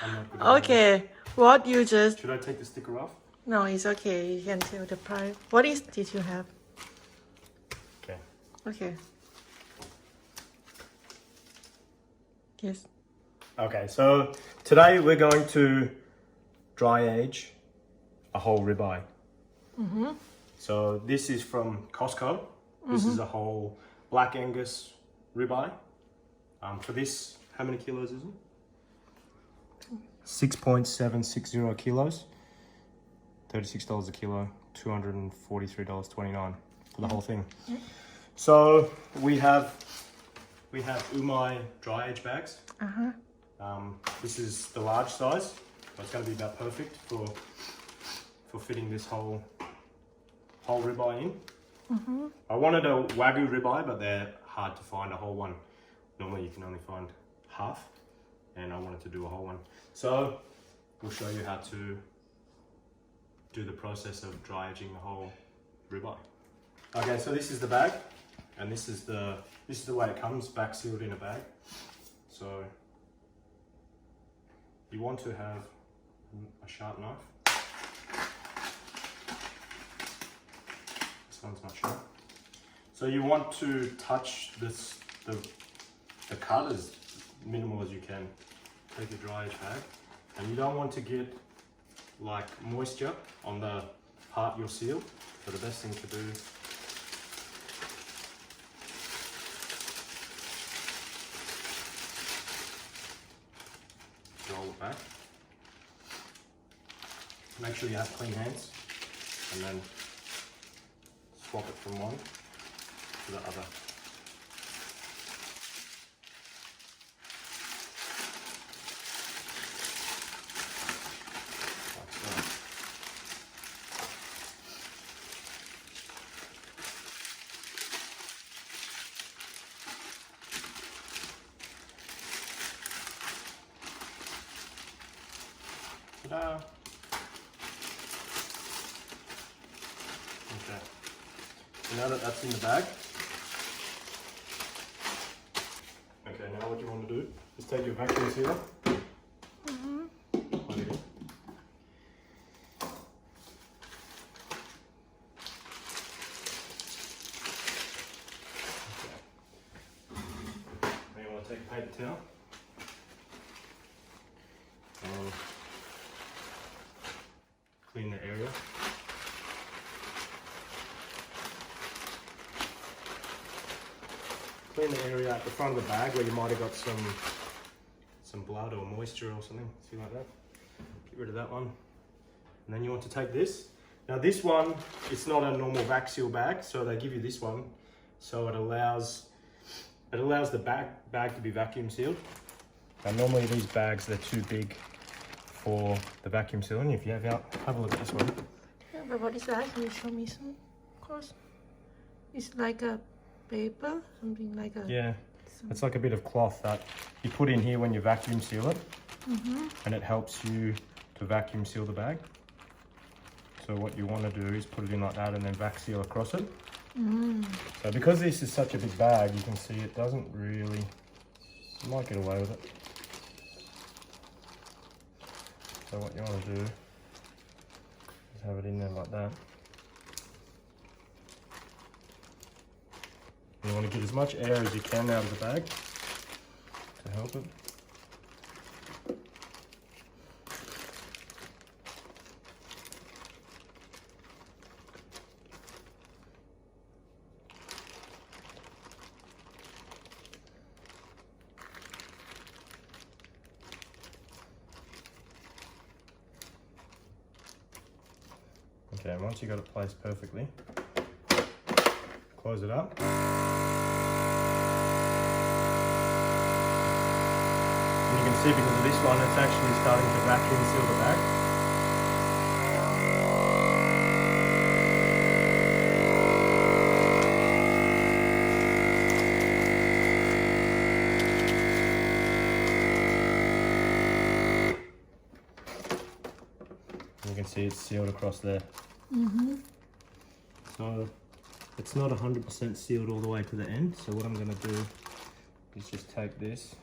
I'm not good at Okay, what you just... Should I take the sticker off? No, it's okay. You can tell the price. What is did you have? Okay. Okay. Yes. Okay, so today we're going to dry age a whole ribeye. So this is from Costco. This is a whole Black Angus ribeye. For this, how many kilos is it? 6.760 kilos. $36 a kilo. $243.29 for the whole thing. So we have Umai dry age bags. This is the large size, so it's going to be about perfect for fitting this whole ribeye in. I wanted a Wagyu ribeye, but they're hard to find a whole one. Normally you can only find half, and I wanted to do a whole one. So we'll show you how to do the process of dry aging the whole ribeye. Okay, so this is the bag, and this is the way it comes, back sealed in a bag. So you want to have a sharp knife. This one's not sharp. So you want to touch the cut as minimal as you can. Take a dry age bag, and you don't want to get like moisture on the part you'll seal. So the best thing to do roll it back. Make sure you have clean hands, and then swap it from one to the other. Like so. Ta-da! Okay. So now that that's in the bag, okay, now what you want to do is take your vacuum sealer. Plug it in. Okay. Now you want to take a paper towel and clean the area. Clean the area at the front of the bag where you might have got some blood or moisture or something. See, like that. Get rid of that one. And then you want to take this. Now this one, it's not a normal vac seal bag, so they give you this one, so it allows the bag to be vacuum sealed. Now normally these bags, they're too big for the vacuum sealing. If you have a look at this one. Yeah, but what is that? Can you show me some? Of course. It's like a paper, something like a... Yeah, it's like a bit of cloth that you put in here when you vacuum seal it, and it helps you to vacuum seal the bag. So what you want to do is put it in like that and then vac seal across it. So because this is such a big bag, you can see it doesn't really, you might get away with it. So what you want to do is have it in there like that. You want to get as much air as you can out of the bag to help it. Okay, once you got it placed perfectly, close it up. And you can see because of this one, it's actually starting to vacuum seal the bag. You can see it's sealed across there. So it's not 100% sealed all the way to the end. So what I'm going to do is just take this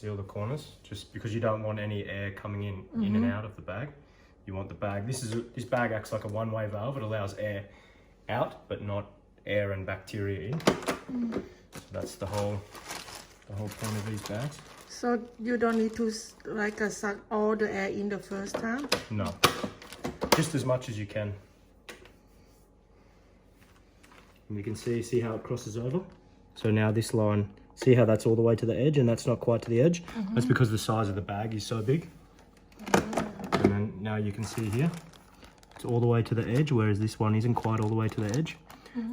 seal the corners, just because you don't want any air coming in and out of the bag. You want the bag, this bag acts like a one-way valve. It allows air out, but not air and bacteria in. So that's the whole point of these bags. So you don't need to suck all the air in the first time? No, just as much as you can. And you can see how it crosses over. So now this line, see how that's all the way to the edge and that's not quite to the edge? That's because the size of the bag is so big. And then now you can see here, it's all the way to the edge, whereas this one isn't quite all the way to the edge.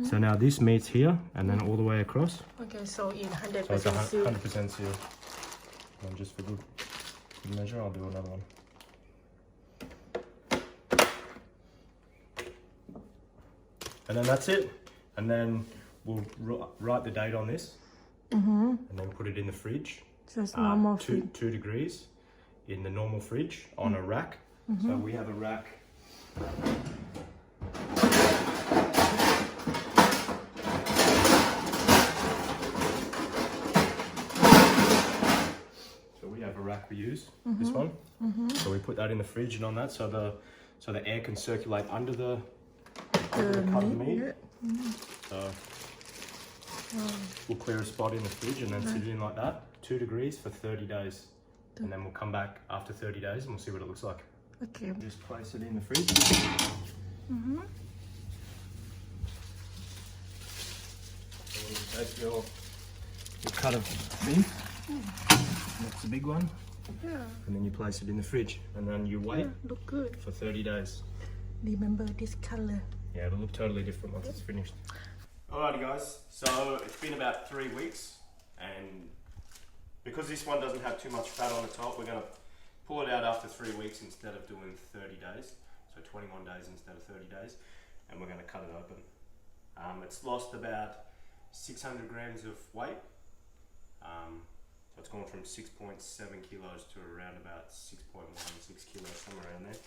So now this meets here and then all the way across. Okay, so it's 100% So it's sealed. 100% sealed. And just for good measure, I'll do another one. And then that's it. And then we'll write the date on this. And then put it in the fridge. Just normal 2 degrees in the normal fridge on a rack. So we have a rack. So we have a rack we use, this one. So we put that in the fridge and on that, so the air can circulate under the cut meat. So we'll clear a spot in the fridge and then sit it in like that, 2 degrees for 30 days. And then we'll come back after 30 days and we'll see what it looks like. Okay. Just place it in the fridge. So you take your cut of beef, that's the big one, Yeah. and then you place it in the fridge and then you wait Look good. for 30 days. Remember this color. Yeah, it'll look totally different once it's finished. Alrighty guys, so it's been about 3 weeks, and because this one doesn't have too much fat on the top, we're going to pull it out after 3 weeks instead of doing 30 days. So 21 days instead of 30 days, and we're going to cut it open. It's lost about 600 grams of weight. So it's gone from 6.7 kilos to around about 6.16 kilos, somewhere around there.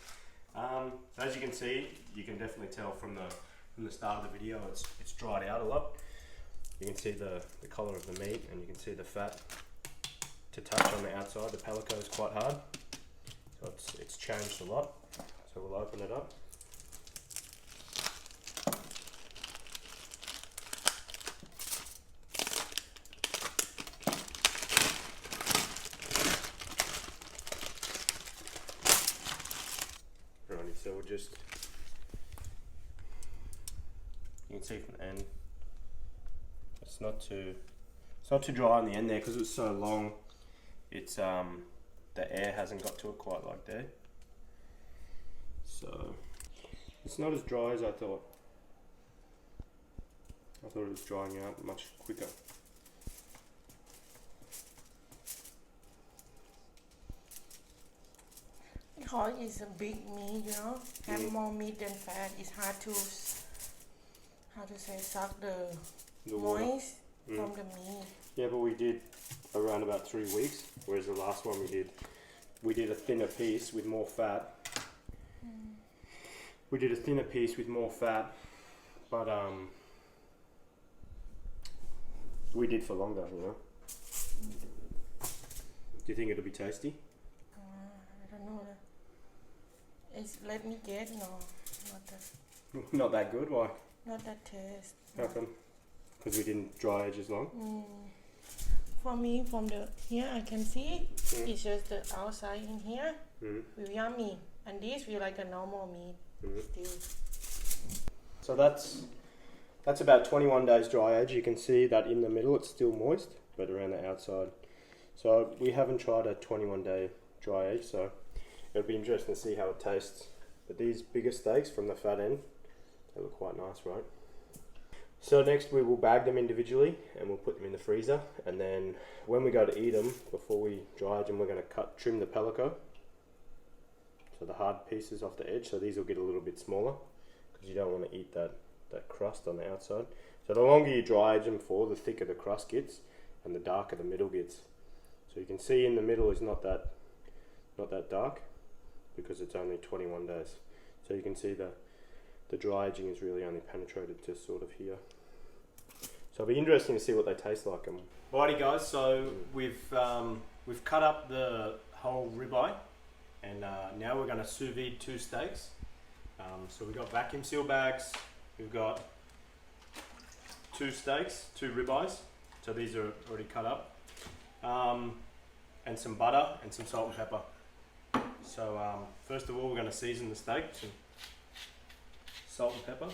So as you can see, you can definitely tell from the start of the video, it's dried out a lot. You can see the colour of the meat, and you can see the fat to touch on the outside. The palico is quite hard, so it's changed a lot. So we'll open it up. Righty, so we'll just, you can see from the end, it's not too dry on the end there because it's so long. It's the air hasn't got to it quite like there, so it's not as dry as I thought. I thought it was drying out much quicker. Because it's a big meat, you know, have more meat than fat. It's hard to, suck the moist from the meat. Yeah, but we did around about 3 weeks, whereas the last one we did a thinner piece with more fat. We did a thinner piece with more fat, but we did for longer, you know. Do you think it'll be tasty? I don't know. Let me get, no, not that. Not that good, why? Not that taste. How come? Because we didn't dry age as long? For me, from the here I can see it's just the outside in here. Will yummy, and this will like a normal meat still. So that's about 21 days dry age. You can see that in the middle it's still moist, but around the outside. So we haven't tried a 21 day dry age, so it'll be interesting to see how it tastes. But these bigger steaks from the fat end, they look quite nice, right? So next we will bag them individually and we'll put them in the freezer, and then when we go to eat them, before we dry age them, we're going to trim the palico, so the hard pieces off the edge. So these will get a little bit smaller because you don't want to eat that crust on the outside. So the longer you dry age them for, the thicker the crust gets and the darker the middle gets. So you can see in the middle is not that dark because it's only 21 days. So you can see the dry aging is really only penetrated to sort of here. So it'll be interesting to see what they taste like. Alrighty guys, so we've we've cut up the whole ribeye, and now we're going to sous vide 2 steaks. So we've got vacuum seal bags, we've got 2 steaks, 2 ribeyes, so these are already cut up, and some butter and some salt and pepper. So first of all, we're going to season the steak with some salt and pepper.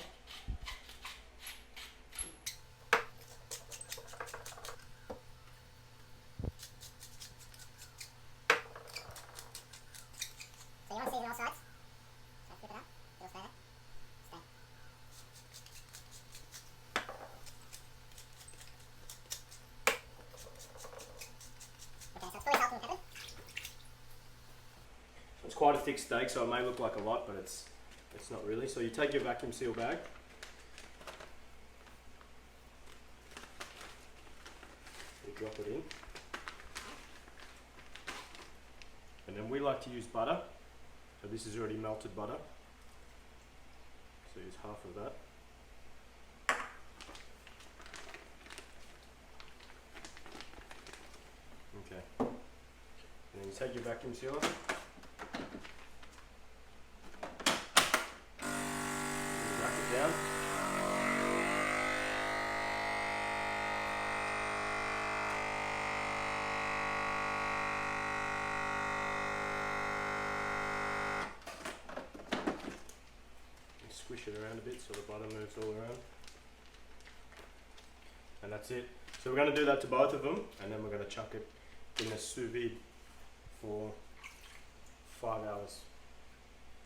So you want to season all sides? So flip it up, it'll stay there. Stay. Okay, so it's fully salt and peppered. It's quite a thick steak, so it may look like a lot, but it's not really. So you take your vacuum seal bag, you drop it in, and then we like to use butter. So this is already melted butter. So use half of that. Okay. And then you take your vacuum sealer. Wrap it down. And squish it around a bit so the butter moves all around. And that's it. So we're going to do that to both of them, and then we're going to chuck it in the sous vide for 5 hours.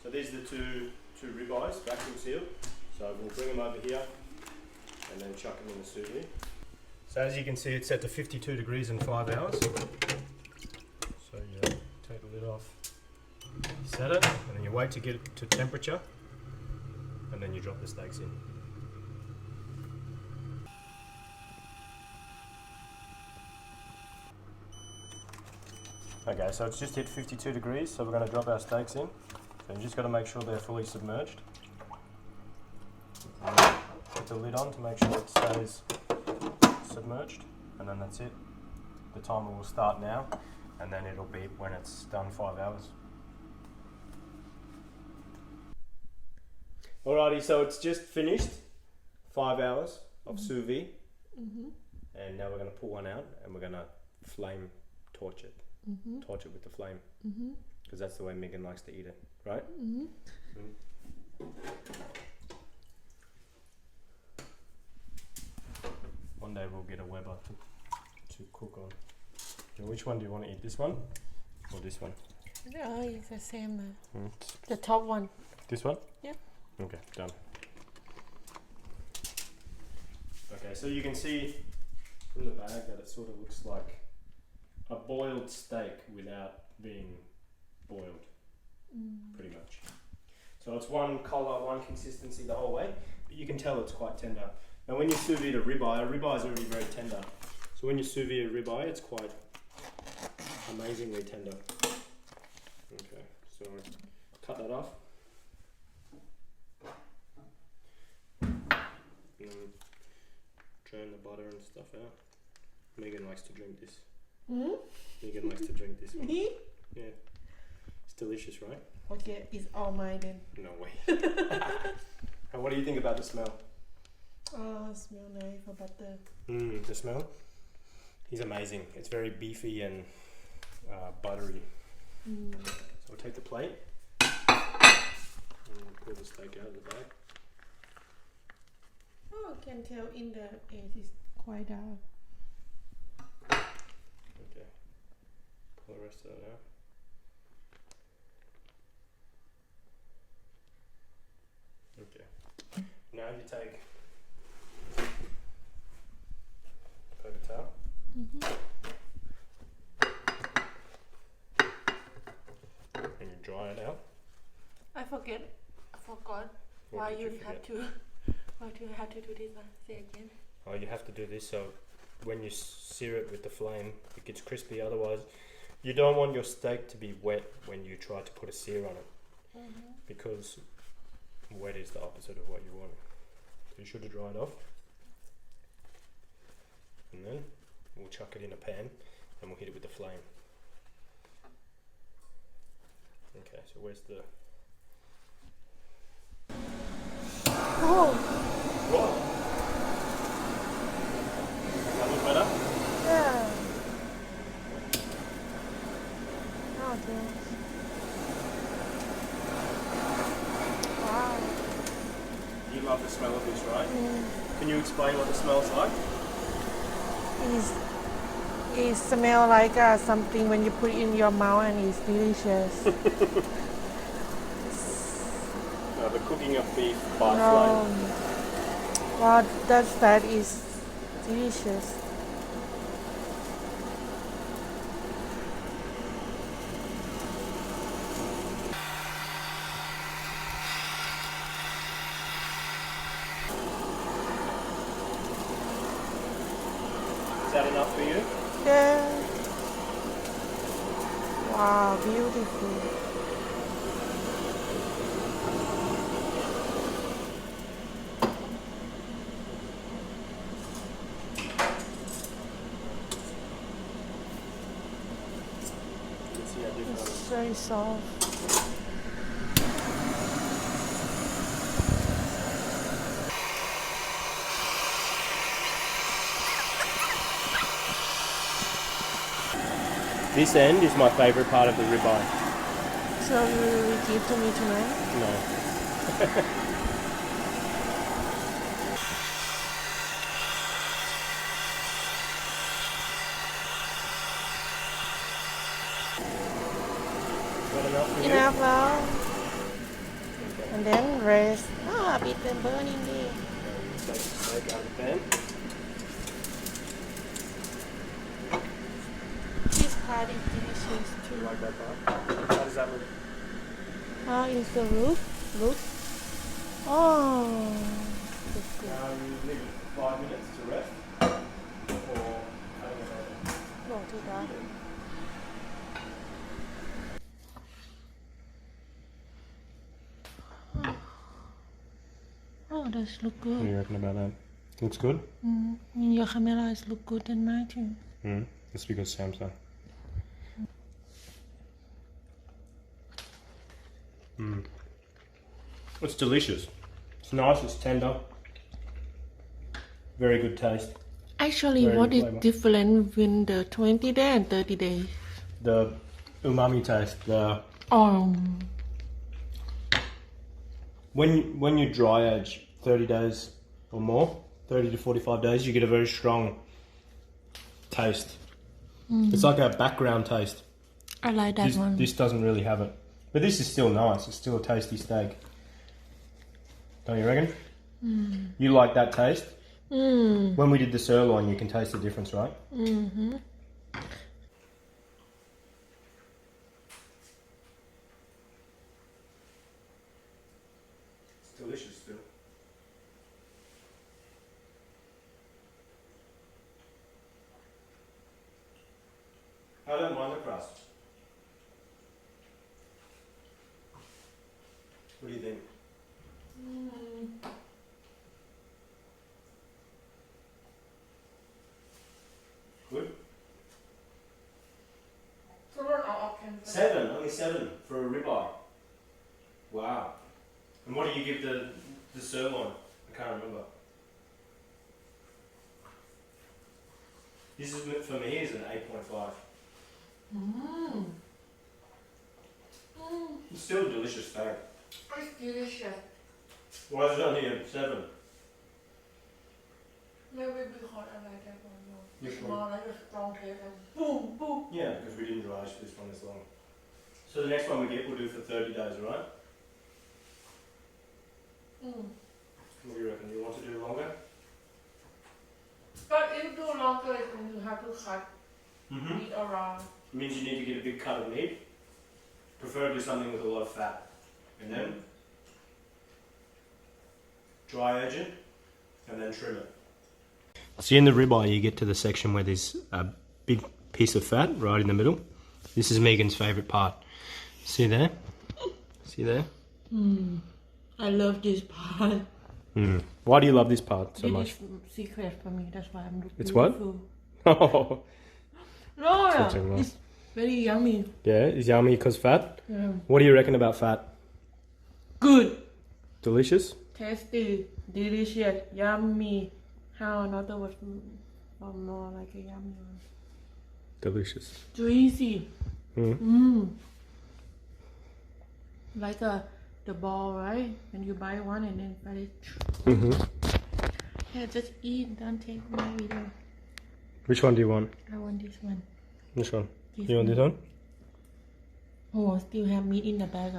So these are the two ribeyes, vacuum sealed. So we'll bring them over here and then chuck them in the sous vide. So as you can see, it's set to 52 degrees in 5 hours. So you take the lid off, you set it, and then you wait to get it to temperature, and then you drop the steaks in. Okay, so it's just hit 52 degrees, so we're going to drop our steaks in. So you just got to make sure they're fully submerged. Put the lid on to make sure it stays submerged, and then that's it. The timer will start now, and then it'll beep when it's done 5 hours. Alrighty, so it's just finished 5 hours of sous vide, and now we're going to pull one out and we're going to flame torch it. Torch it with the flame, because that's the way Megan likes to eat it, right? One day we'll get a Weber to cook on. So which one do you want to eat? This one or this one? Oh, it's the same. The top one. This one? Yeah. Okay, done. Okay, so you can see from the bag that it sort of looks like a boiled steak without being boiled, pretty much. So it's one colour, one consistency the whole way, but you can tell it's quite tender. Now when you sous vide a ribeye is already very tender. So when you sous vide a ribeye, it's quite amazingly tender. Okay, so cut that off. And then drain the butter and stuff out. Megan likes to drink this. Megan likes to drink this one. Me? Yeah. It's delicious, right? Okay, it's all mine then. No way. And what do you think about the smell? Oh, smell nice for butter. The smell? He's amazing. It's very beefy and buttery. So we'll take the plate and we'll pull the steak out of the bag. Oh, I can tell in the edge is quite dark. Okay. Pull the rest of that out. Okay. Now you take paper towel. And you dry it out. I forgot What why did you you have to do this one. Say again. Oh, you have to do this so when you sear it with the flame, it gets crispy. Otherwise, you don't want your steak to be wet when you try to put a sear on it, because wet is the opposite of what you want. So you should have dried off, and then we'll chuck it in a pan and we'll hit it with the flame. Okay, so where's the... Oh, What? That look better? yeah. Oh, dear. Wow. You love the smell of this, right? Mm. Can you explain what the smells like? It smells like something when you put it in your mouth and it's delicious. The cooking of beef by No. flame. Wow, that is delicious. Is that enough for you? Yeah. Wow, beautiful. Let's see how different it It's is. very soft. This end is my favourite part of the ribeye. So you will give to me tonight? No. Is that enough for you? Enough now. And then rest. Ah, a bit burning there. Take the steak out of the pan. This part is delicious Do too. you like that part? How does that look? How is the roof? Look. Oh, that's good. Leave it for 5 minutes to rest. Or cutting it over. Go to that. Oh, does look What do good. you reckon about that? Looks good? Your camera is look good than mine too. That's because Samsung. It's delicious. It's nice, it's tender. Very good taste. Actually, Very what good is flavour. different between the 20 days and 30 days? The umami taste. When you dry age 30 days or more, 30 to 45 days, you get a very strong taste. It's like a background taste. I like that one. This doesn't really have it. But this is still nice. It's still a tasty steak. Don't you reckon? You like that taste? When we did the sirloin, you can taste the difference, right? Mm-hmm. It's delicious still. I don't mind the crust. What do you think? Good? 7, only 7 for a ribeye. Wow. And what do you give the sirloin? I can't remember. This is for me is an 8.5. It's still a delicious steak. It's delicious. Why is it only a 7? Maybe because I like that one more. Which It's one? more like a strong taste. Like boom, boom. Yeah, because we didn't dry age this one as long. So the next one we get we'll do for 30 days, right? What do you reckon? You want to do longer? But if you do longer, it means you have to cut it around. It means you need to get a big cut of meat. Preferably something with a lot of fat. And then dry age it and then trim it. See, in the ribeye you get to the section where there's a big piece of fat right in the middle. This is Megan's favourite part. See there? See there? I love this part. Why do you love this part so It much? is secret for me. That's why I'm looking. It's what? beautiful. Oh, No, Touching it's Very yummy. Yeah, it's yummy because fat. Yeah. What do you reckon about fat? Good. Delicious? Tasty. Delicious. Yummy. How another was more like a yummy one. Delicious. Juicy. Mm. Like the ball, right? When you buy one and then buy it. Mm-hmm. Yeah, just eat. Don't take my video. Which one do you want? I want this one. Which one? This You want this one? Oh, still have meat in the bag.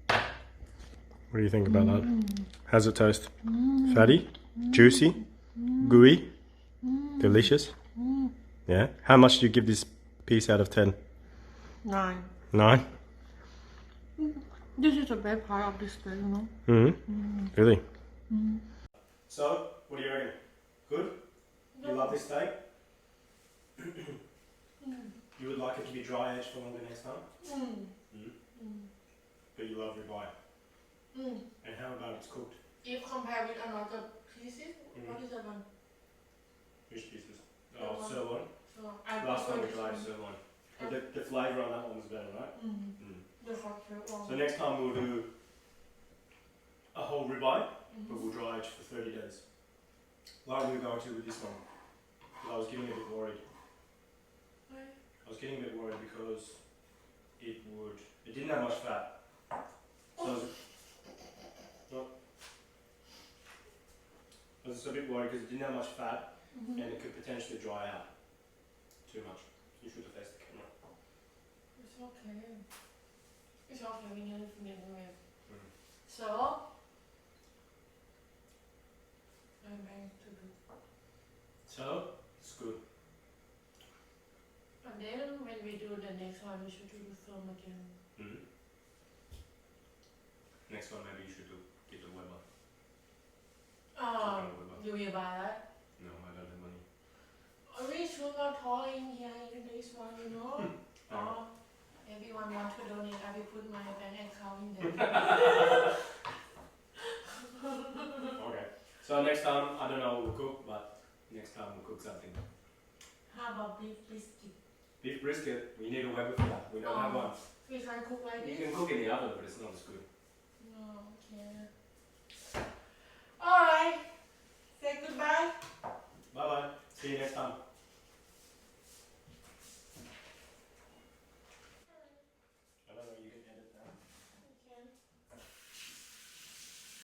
What do you think about that? How's it taste? Fatty? Juicy? Gooey? Delicious? Yeah? How much do you give this piece out of 10? 9. 9? This is the best part of this steak, you know? Mm-hmm. Really? So, what do you reckon? Good? You love this steak? You would like it to be dry aged for longer next time? But you love ribeye. And how about it's cooked? If compared with another pieces, what is that one? Which pieces? Oh, sirloin. So I Last one prefer we this tried one. sirloin. But the flavour on that one was better, right? The hot one. So next time we'll do a whole ribeye, but we'll dry age for 30 days. Like we were going to with this one. But I was getting a bit worried. I was getting a bit worried because it didn't have much fat. So I was a bit worried because it didn't have much fat and it could potentially dry out too much. You should have faced the camera. It's okay. It's okay, we need to get away. So, I'm going to do. So, it's good. And then when we do the next one, we should do the film again. Next one maybe you should get the Weber. Do you buy that? No, I don't have money. We should not toy in here in this one, you know? Everyone want to donate, I will put my bank account in there. Okay. So next time, I don't know what we'll cook, but next time we'll cook something. How about beef biscuit? Beef brisket, we need a Weber for that. We don't have one. We can cook like You this? can cook in the oven, but it's not as good. No, okay.